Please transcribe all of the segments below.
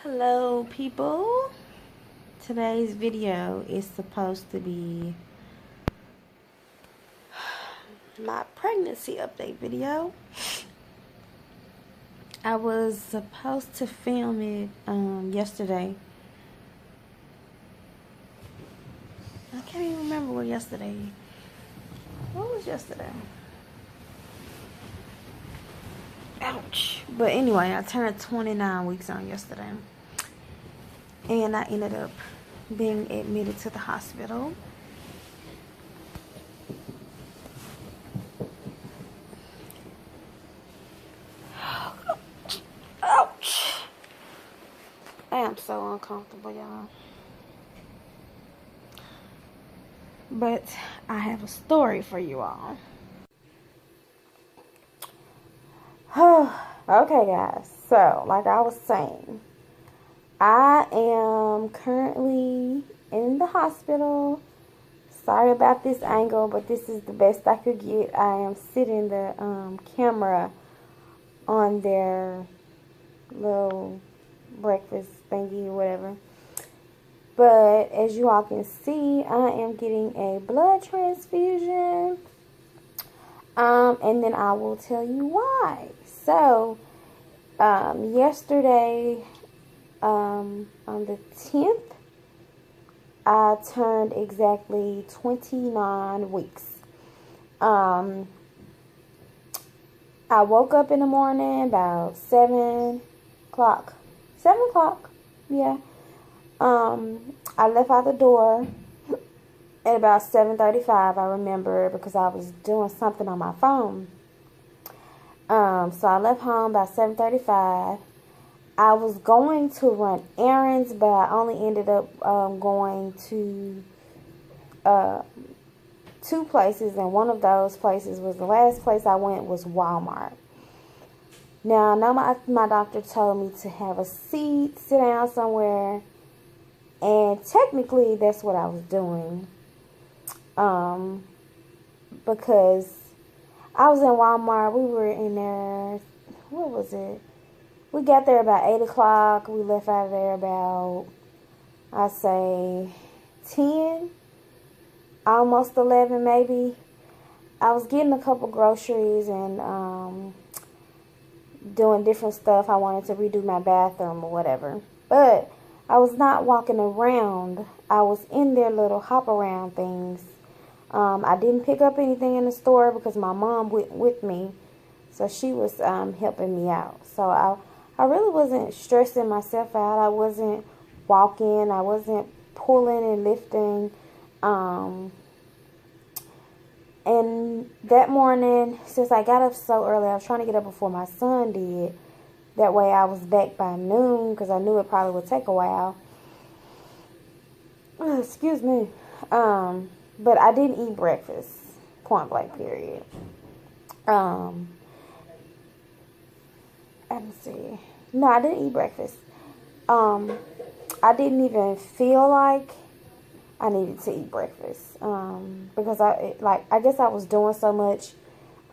Hello people, today's video is supposed to be my pregnancy update video. I was supposed to film it yesterday. I can't even remember what was yesterday. Ouch. But anyway, I turned 29 weeks on yesterday. And I ended up being admitted to the hospital. Ouch. I am so uncomfortable, y'all. But I have a story for you all. Okay, guys. So, like I was saying, I am currently in the hospital. Sorry about this angle, but this is the best I could get. I am sitting the camera on their little breakfast thingy or whatever. But as you all can see, I am getting a blood transfusion. And then I will tell you why. So, yesterday, on the 10th, I turned exactly 29 weeks. I woke up in the morning about 7 o'clock. 7 o'clock, yeah. I left out the door at about 7:35, I remember, because I was doing something on my phone. So I left home about 7:35. I was going to run errands, but I only ended up going to two places, and one of those places was the last place I went was Walmart. Now, I know my doctor told me to have a seat, sit down somewhere, and technically that's what I was doing. Because I was in Walmart. We were in there, what was it? We got there about 8 o'clock. We left out of there about, I'd say, 10, almost 11 maybe. I was getting a couple groceries and doing different stuff. I wanted to redo my bathroom or whatever. But I was not walking around. I was in their little hop around things. I didn't pick up anything in the store because my mom went with me. So she was helping me out. So I really wasn't stressing myself out. I wasn't walking. I wasn't pulling and lifting. And that morning, since I got up so early, I was trying to get up before my son did. That way I was back by noon because I knew it probably would take a while. Excuse me. But I didn't eat breakfast. Point blank, period. Let me see. No, I didn't eat breakfast. I didn't even feel like I needed to eat breakfast. Because I guess I was doing so much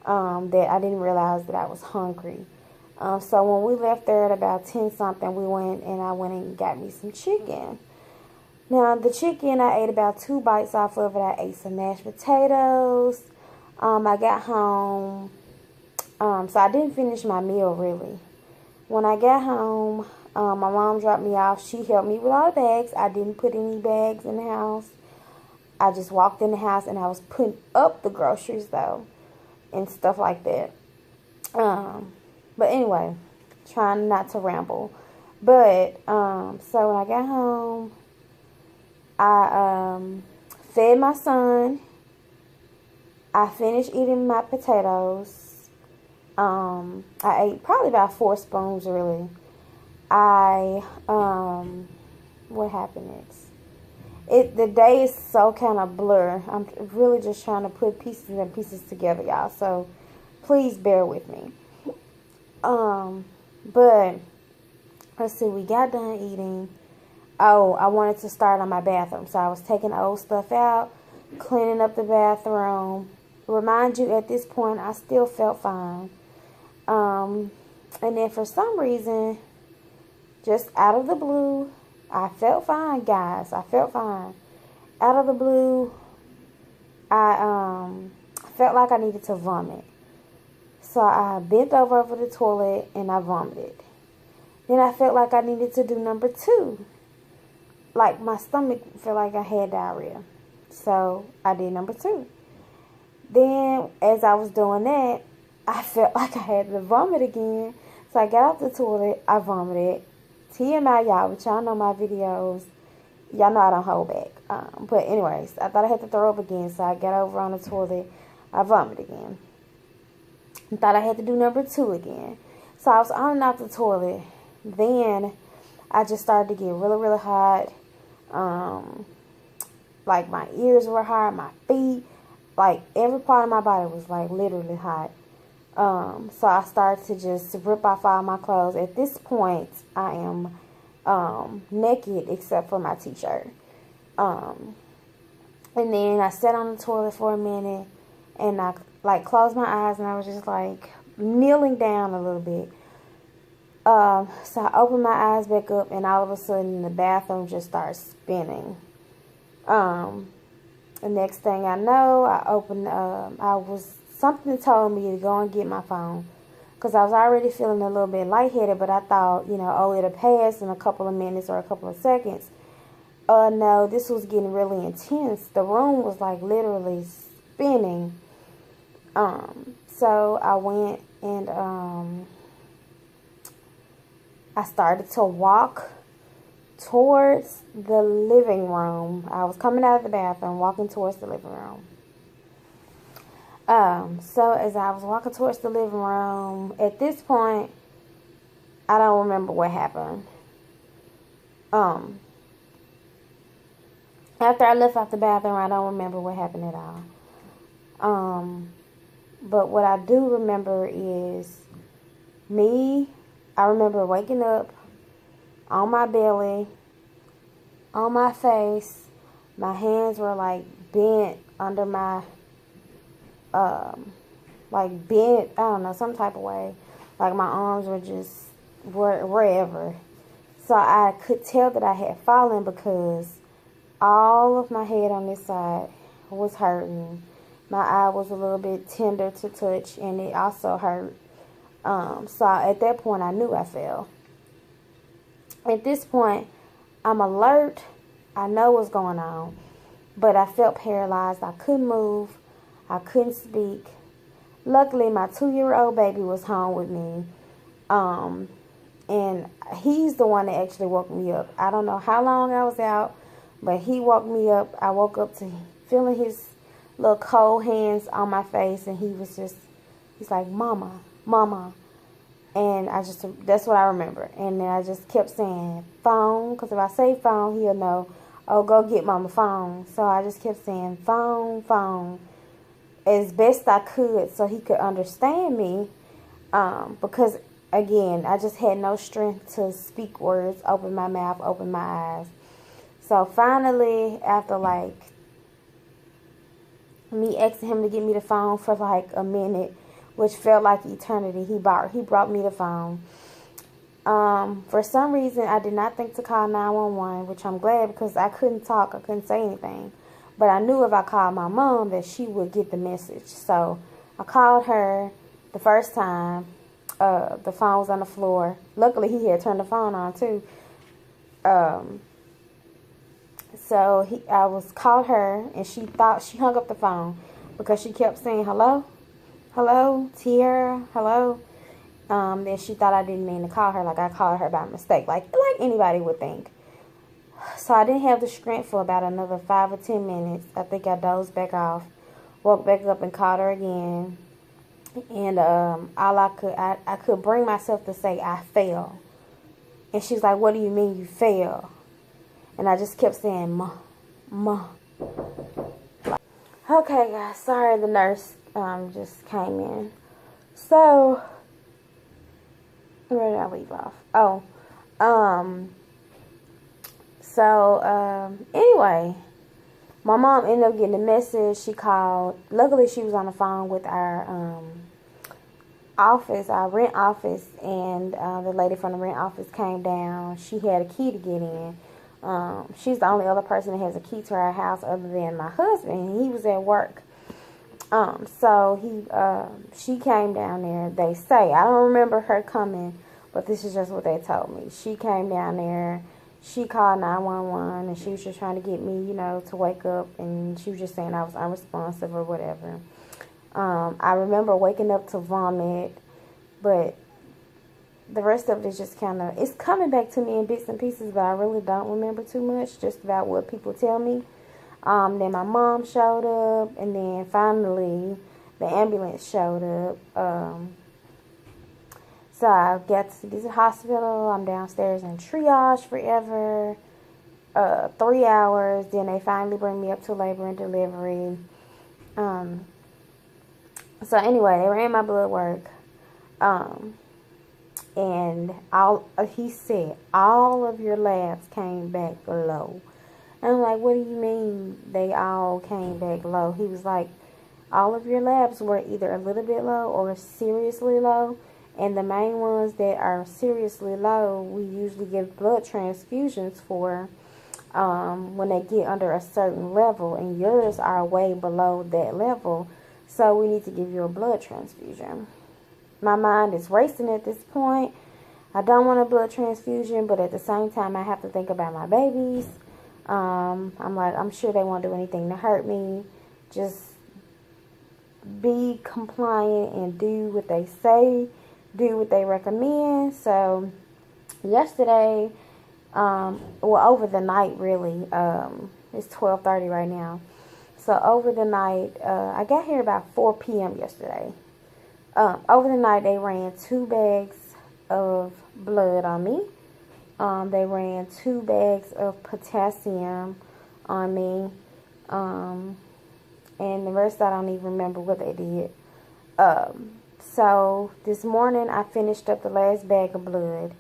that I didn't realize that I was hungry. So when we left there at about 10 something, I went and got me some chicken. Now, the chicken, I ate about 2 bites off of it. I ate some mashed potatoes. I got home. So I didn't finish my meal, really. When I got home, my mom dropped me off. She helped me with all the bags. I didn't put any bags in the house. I just walked in the house, and I was putting up the groceries, though, and stuff like that. But anyway, trying not to ramble. But, so when I got home, I fed my son. I finished eating my potatoes. I ate probably about 4 spoons, really. What happened next? The day is so kind of blur. I'm really just trying to put pieces and pieces together, y'all. So please bear with me. But let's see. We got done eating. Oh, I wanted to start on my bathroom. So I was taking old stuff out, cleaning up the bathroom. Remind you, at this point, I still felt fine. And then for some reason, just out of the blue, I felt fine, guys. I felt fine. Out of the blue, I felt like I needed to vomit. So I bent over the toilet and I vomited. Then I felt like I needed to do number 2. Like my stomach felt like I had diarrhea. So I did number 2. Then as I was doing that, I felt like I had to vomit again. So I got out the toilet, I vomited. TMI, y'all, but y'all know my videos. Y'all know I don't hold back. But anyways, I thought I had to throw up again. So I got over on the toilet, I vomited again. I thought I had to do number 2 again. So I was on and off the toilet. Then I just started to get really, really hot. Like my ears were hot, my feet, like every part of my body was like literally hot. So I started to just rip off all my clothes. At this point, I am naked except for my t-shirt. And then I sat on the toilet for a minute and I like closed my eyes and I was just like kneeling down a little bit. So I opened my eyes back up and all of a sudden the bathroom just started spinning. The next thing I know, something told me to go and get my phone. Because I was already feeling a little bit lightheaded, but I thought, it'll pass in a couple of minutes or a couple of seconds. No, this was getting really intense. The room was like literally spinning. So I went and I started to walk towards the living room. I was coming out of the bathroom, walking towards the living room. So as I was walking towards the living room, at this point, I don't remember what happened. After I left out the bathroom, I don't remember what happened at all. But what I do remember is I remember waking up on my belly, on my face. My hands were like bent under my, like bent, I don't know, some type of way. Like my arms were just wherever. So I could tell that I had fallen because all of my head on this side was hurting. My eye was a little bit tender to touch and it also hurt. So at that point I knew I fell. At this point, I'm alert. I know what's going on. But I felt paralyzed. I couldn't move. I couldn't speak. Luckily, my 2-year-old baby was home with me. And he's the one that actually woke me up. I don't know how long I was out, but he woke me up. I woke up to feeling his little cold hands on my face. And he's like, Mama, Mama. And that's what I remember. And then I just kept saying, phone. Because if I say phone, he'll know, oh, go get Mama phone. So I just kept saying, phone, phone. As best I could so he could understand me. Because, again, I just had no strength to speak words, open my mouth, open my eyes. So finally, after like me asking him to get me the phone for like a minute, which felt like eternity, he brought me the phone. For some reason, I did not think to call 911, which I'm glad because I couldn't talk. I couldn't say anything. But I knew if I called my mom that she would get the message. So I called her the first time. The phone was on the floor. Luckily, he had turned the phone on too. So I called her and she thought she hung up the phone because she kept saying, hello? Hello, Tierra, hello. Then she thought I didn't mean to call her, like I called her by mistake, like anybody would think. So I didn't have the strength for about another 5 or 10 minutes. I think I dozed back off, woke back up and called her again. And I could bring myself to say I fell. And she's like, what do you mean you fell? And I just kept saying, Ma. Okay, guys, sorry, the nurse just came in. So, where did I leave off? Anyway, my mom ended up getting a message. She called. Luckily, she was on the phone with our office, our rent office, and the lady from the rent office came down. She had a key to get in. She's the only other person that has a key to our house other than my husband. He was at work. So she came down there. They say, I don't remember her coming, but this is just what they told me. She came down there. She called 911, and she was just trying to get me, to wake up, and she was just saying I was unresponsive or whatever. I remember waking up to vomit, but the rest of it is just kind of, it's coming back to me in bits and pieces, but I really don't remember too much, just about what people tell me. Then my mom showed up, and then finally the ambulance showed up. So I got to the hospital. I'm downstairs in triage forever, 3 hours. Then they finally bring me up to labor and delivery. So anyway, they ran my blood work. And he said, all of your labs came back low. And I'm like, what do you mean they all came back low? He was like, all of your labs were either a little bit low or seriously low. And the main ones that are seriously low, we usually give blood transfusions for when they get under a certain level. And yours are way below that level. So we need to give you a blood transfusion. My mind is racing at this point. I don't want a blood transfusion, but at the same time, I have to think about my babies. I'm like, I'm sure they won't do anything to hurt me. Just be compliant and do what they say. Do what they recommend. So yesterday, over the night really, it's 12:30 right now. So over the night, I got here about 4 p.m. yesterday. Over the night, they ran 2 bags of blood on me. They ran 2 bags of potassium on me. And the rest, I don't even remember what they did. So this morning, I finished up the last bag of blood.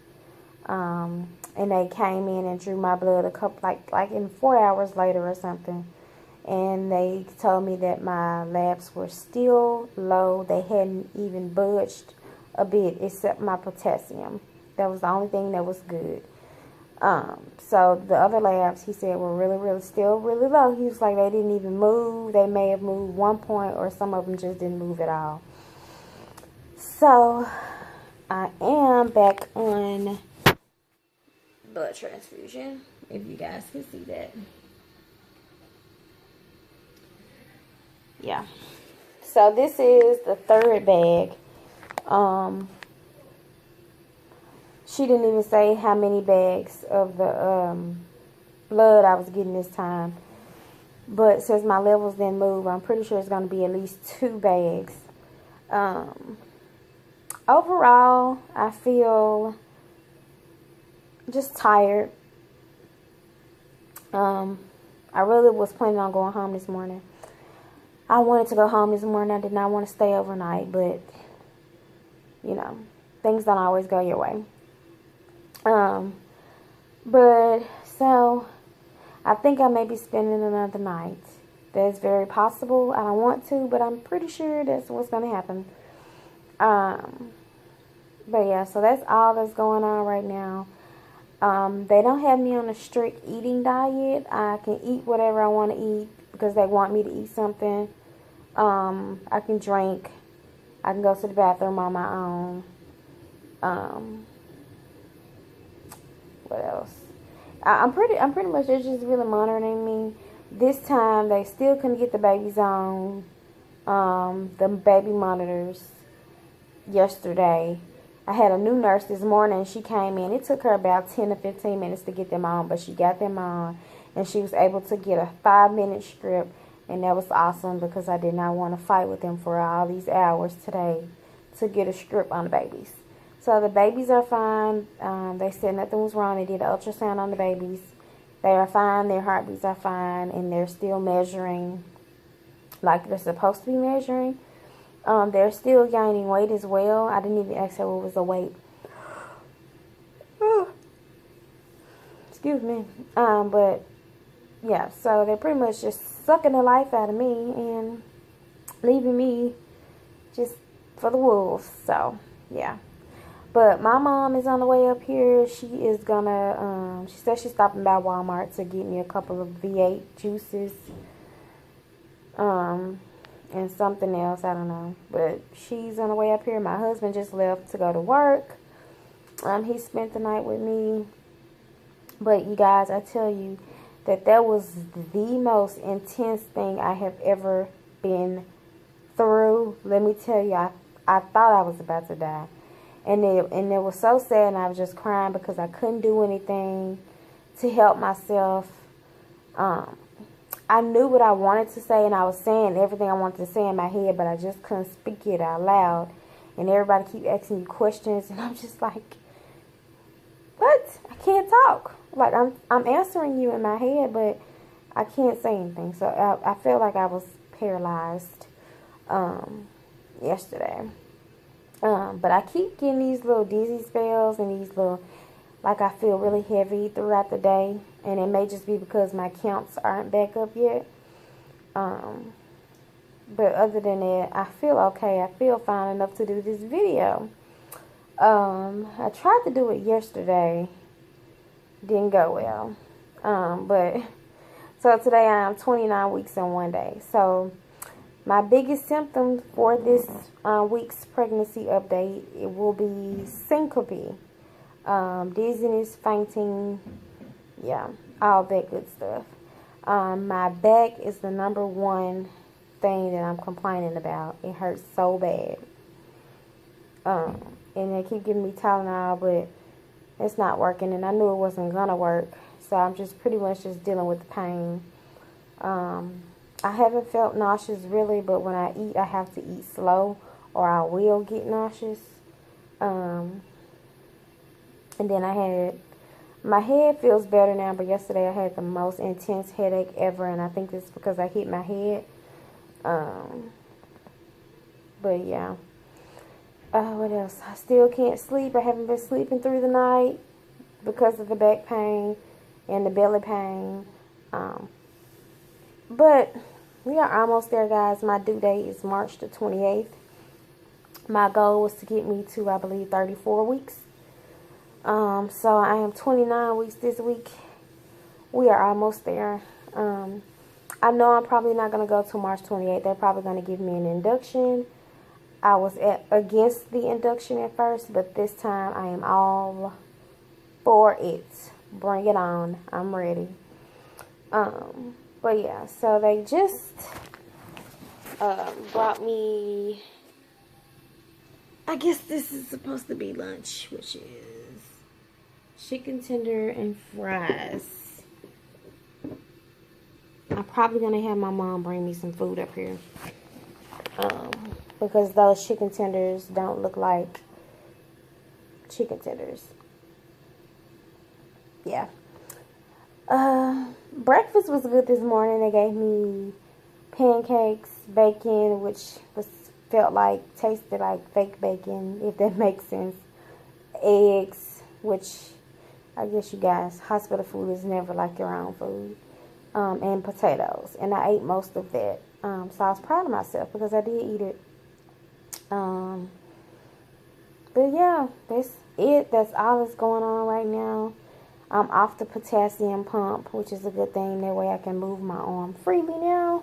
And they came in and drew my blood a couple, like in 4 hours later or something. And they told me that my labs were still low. They hadn't even budged a bit except my potassium. That was the only thing that was good. So the other labs, he said, were really, still really low. He was like, they didn't even move. They may have moved 1 point, or some of them just didn't move at all. So I am back on blood transfusion, if you guys can see that. Yeah. So this is the 3rd bag. She didn't even say how many bags of the blood I was getting this time. But since my levels didn't move, I'm pretty sure it's going to be at least 2 bags. Overall, I feel just tired. I really was planning on going home this morning. I wanted to go home this morning. I did not want to stay overnight, but, things don't always go your way. But, so, I think I may be spending another night. That's very possible. I don't want to, but I'm pretty sure that's what's going to happen. But, yeah, so that's all that's going on right now. They don't have me on a strict eating diet. I can eat whatever I want to eat because they want me to eat something. I can drink. I can go to the bathroom on my own. What else? I'm pretty much, they're just really monitoring me. This time they still couldn't get the babies on the baby monitors yesterday. I had a new nurse this morning. She came in. It took her about 10 to 15 minutes to get them on, but she got them on, and she was able to get a 5-minute strip, and that was awesome because I did not want to fight with them for all these hours today to get a strip on the babies. So the babies are fine. They said nothing was wrong. They did an ultrasound on the babies. They are fine. Their heartbeats are fine, and they're still measuring like they're supposed to be measuring. They're still gaining weight as well. I didn't even ask her what was the weight. Excuse me. But, yeah, so they're pretty much just sucking the life out of me and leaving me just for the wolves. So, yeah. But my mom is on the way up here. She is gonna, she said she's stopping by Walmart to get me a couple of V8 juices. And something else, I don't know. But she's on the way up here. My husband just left to go to work. He spent the night with me. But you guys, I tell you that was the most intense thing I have ever been through. Let me tell you, I thought I was about to die. And it was so sad, and I was just crying because I couldn't do anything to help myself. I knew what I wanted to say, and I was saying everything I wanted to say in my head, but I just couldn't speak it out loud. And everybody keep asking you questions, and I'm just like, what? I can't talk. Like, I'm answering you in my head, but I can't say anything. So I felt like I was paralyzed yesterday. But I keep getting these little dizzy spells and these little, like, I feel really heavy throughout the day. And it may just be because my counts aren't back up yet. But other than that, I feel okay. I feel fine enough to do this video. I tried to do it yesterday. Didn't go well. But so today I am 29 weeks and 1 day. So my biggest symptom for this week's pregnancy update, it will be syncope, dizziness, fainting, yeah, all that good stuff. My back is the #1 thing that I'm complaining about. It hurts so bad. And they keep giving me Tylenol, but it's not working, and I knew it wasn't gonna work. So I'm just pretty much just dealing with the pain. I haven't felt nauseous really, but when I eat, I have to eat slow or I will get nauseous. And then my head feels better now, but yesterday I had the most intense headache ever, and I think it's because I hit my head. But yeah. What else? I still can't sleep. I haven't been sleeping through the night because of the back pain and the belly pain. But we are almost there, guys. My due date is March the 28th. My goal was to get me to, I believe, 34 weeks. So I am 29 weeks this week. We are almost there. I know I'm probably not going to go to March 28th. They're probably going to give me an induction. I was against the induction at first, but this time I am all for it. Bring it on. I'm ready. But yeah, so they just brought me, I guess this is supposed to be lunch, which is chicken tender and fries. I'm probably going to have my mom bring me some food up here. Because those chicken tenders don't look like chicken tenders. Yeah. Breakfast was good this morning. They gave me pancakes, bacon, which tasted like fake bacon, if that makes sense. Eggs, which I guess you guys, hospital food is never like your own food. And potatoes. And I ate most of that. So I was proud of myself because I did eat it. But yeah, that's it. That's all that's going on right now. I'm off the potassium pump, which is a good thing. That way I can move my arm freely now.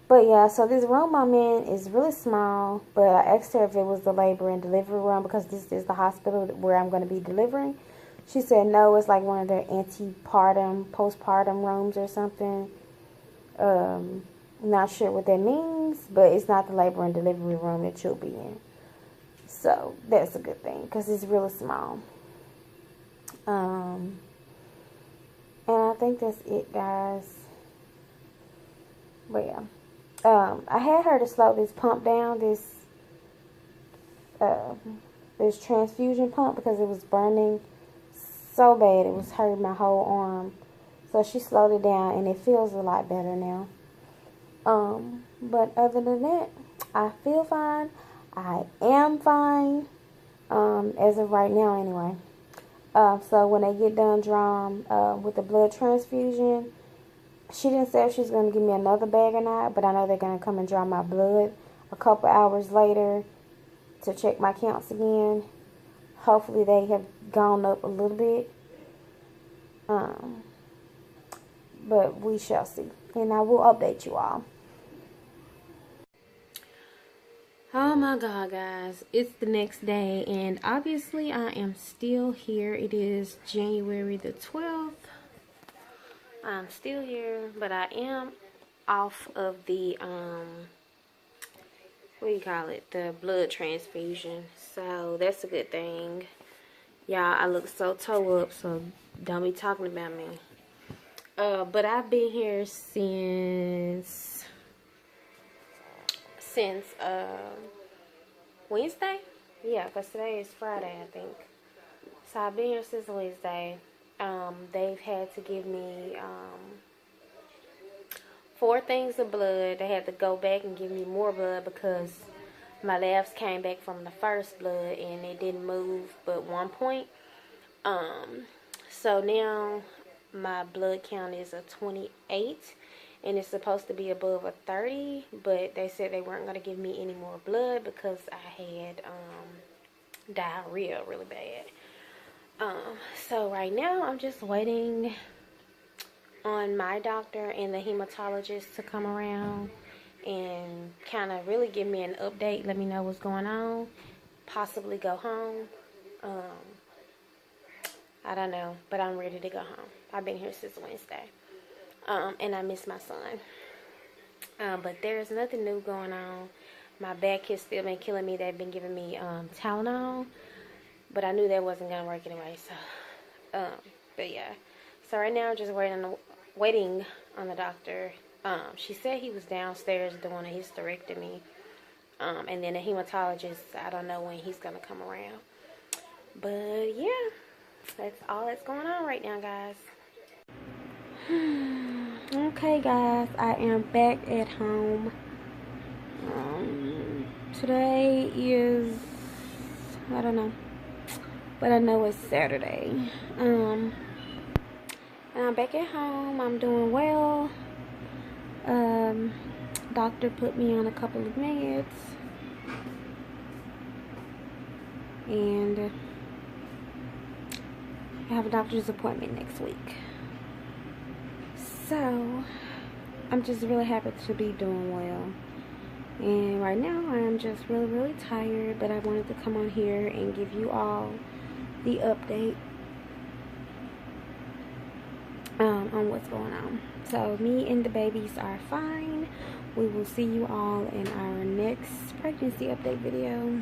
But yeah, so this room I'm in is really small. But I asked her if it was the labor and delivery room because this is the hospital where I'm going to be delivering. She said no, it's like one of their postpartum rooms or something. Not sure what that means, but it's not the labor and delivery room that you'll be in. So that's a good thing because it's really small. And I think that's it, guys. But yeah, I had her to slow this pump down, this transfusion pump, because it was burning so bad. It was hurting my whole arm. So she slowed it down, and it feels a lot better now. But other than that, I feel fine. I am fine, as of right now anyway. So when they get done drawing with the blood transfusion, she didn't say if she's going to give me another bag or not, but I know they're going to come and draw my blood a couple hours later to check my counts again. Hopefully they have gone up a little bit. But we shall see. And I will update you all. Oh my God, guys. It's the next day. And obviously I am still here. It is January the 12th. I'm still here. But I am off of the, what do you call it? The blood transfusion. So that's a good thing. Y'all, I look so toe up. So don't be talking about me. But I've been here since Wednesday. Yeah, because today is Friday, I think. So I've been here since Wednesday. They've had to give me 4 things of blood. They had to go back and give me more blood because my labs came back from the first blood and it didn't move but 1 point. So now my blood count is a 28 and it's supposed to be above a 30, but they said they weren't going to give me any more blood because I had diarrhea really bad. So right now I'm just waiting on my doctor and the hematologist to come around and kind of really give me an update, let me know what's going on, possibly go home. I don't know, but I'm ready to go home. I've been here since Wednesday. And I miss my son. But there's nothing new going on. My back has still been killing me. They've been giving me Tylenol. But I knew that wasn't going to work anyway. So, but yeah. So right now I'm just waiting on the doctor. She said he was downstairs doing a hysterectomy. And then the hematologist, I don't know when he's going to come around. But yeah. That's all that's going on right now, guys. Okay, guys, I am back at home. Today is, I don't know, but I know it's Saturday. And I'm back at home. I'm doing well. Doctor put me on a couple of meds. And I have a doctor's appointment next week. So, I'm just really happy to be doing well. And right now, I am just really, really tired. But I wanted to come on here and give you all the update on what's going on. So, me and the babies are fine. We will see you all in our next pregnancy update video.